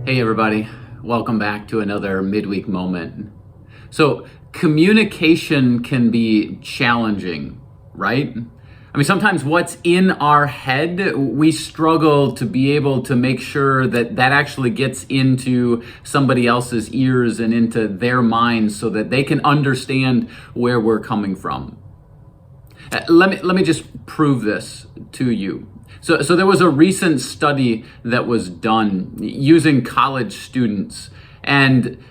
Hey everybody, welcome back to another midweek moment. So communication can be challenging, right? I mean, sometimes what's in our head, we struggle to be able to make sure that that actually gets into somebody else's ears and into their minds so that they can understand where we're coming from. Let me just prove this to you. So there was a recent study that was done using college students. And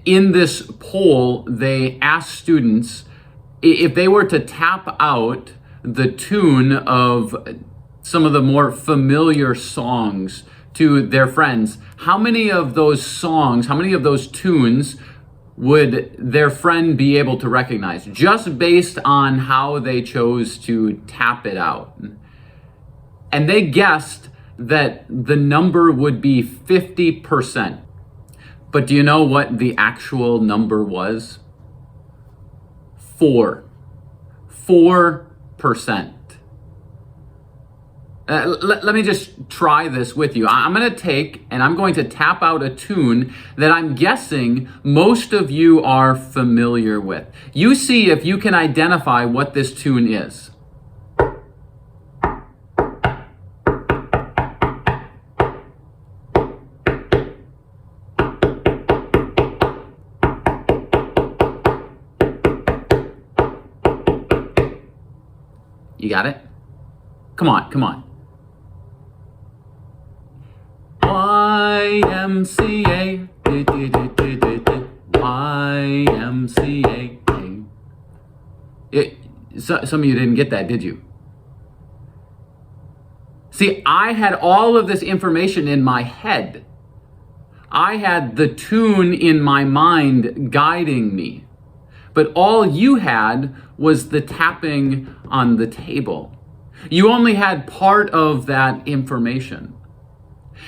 in this poll, they asked students if they were to tap out the tune of some of the more familiar songs to their friends, how many of those songs, how many of those tunes would their friend be able to recognize just based on how they chose to tap it out? And they guessed that the number would be 50%. But do you know what the actual number was? 4%. Let me just try this with you. I'm going to tap out a tune that I'm guessing most of you are familiar with. You see if you can identify what this tune is. You got it? Come on. YMCA. YMCA. Some of you didn't get that, did you? See, I had all of this information in my head. I had the tune in my mind guiding me. But all you had was the tapping on the table. You only had part of that information.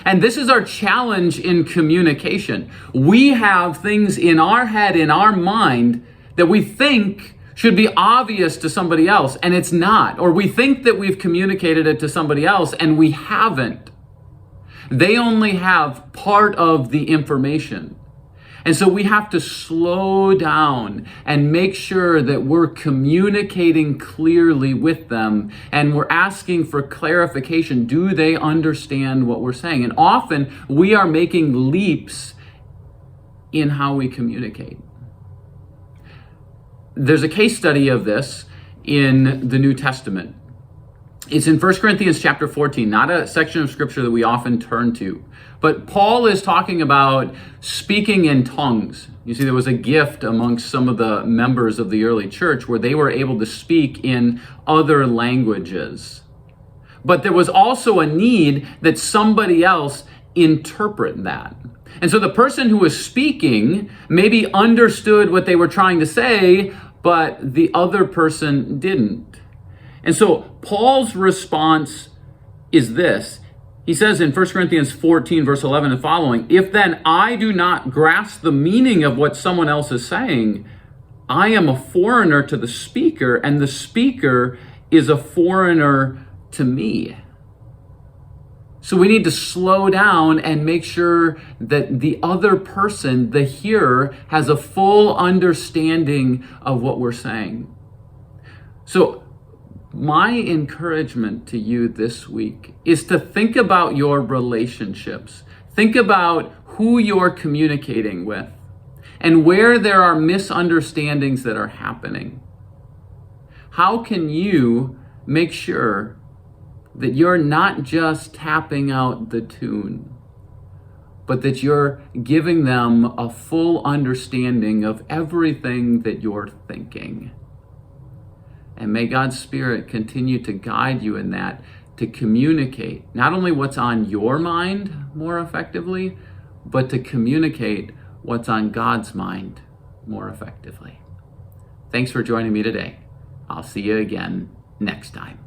And this is our challenge in communication. We have things in our head, in our mind, that we think should be obvious to somebody else, and it's not. Or we think that we've communicated it to somebody else, and we haven't. They only have part of the information. And so we have to slow down and make sure that we're communicating clearly with them and we're asking for clarification. Do they understand what we're saying? And often we are making leaps in how we communicate. There's a case study of this in the New Testament. It's in 1 Corinthians chapter 14, not a section of scripture that we often turn to. But Paul is talking about speaking in tongues. You see, there was a gift amongst some of the members of the early church where they were able to speak in other languages. But there was also a need that somebody else interpret that. And so the person who was speaking maybe understood what they were trying to say, but the other person didn't. And so Paul's response is this. He says in 1 Corinthians 14, verse 11 and following, "If then I do not grasp the meaning of what someone else is saying, I am a foreigner to the speaker, and the speaker is a foreigner to me." So we need to slow down and make sure that the other person, the hearer, has a full understanding of what we're saying. So my encouragement to you this week is to think about your relationships. Think about who you're communicating with and where there are misunderstandings that are happening. How can you make sure that you're not just tapping out the tune, but that you're giving them a full understanding of everything that you're thinking? And may God's Spirit continue to guide you in that, to communicate not only what's on your mind more effectively, but to communicate what's on God's mind more effectively. Thanks for joining me today. I'll see you again next time.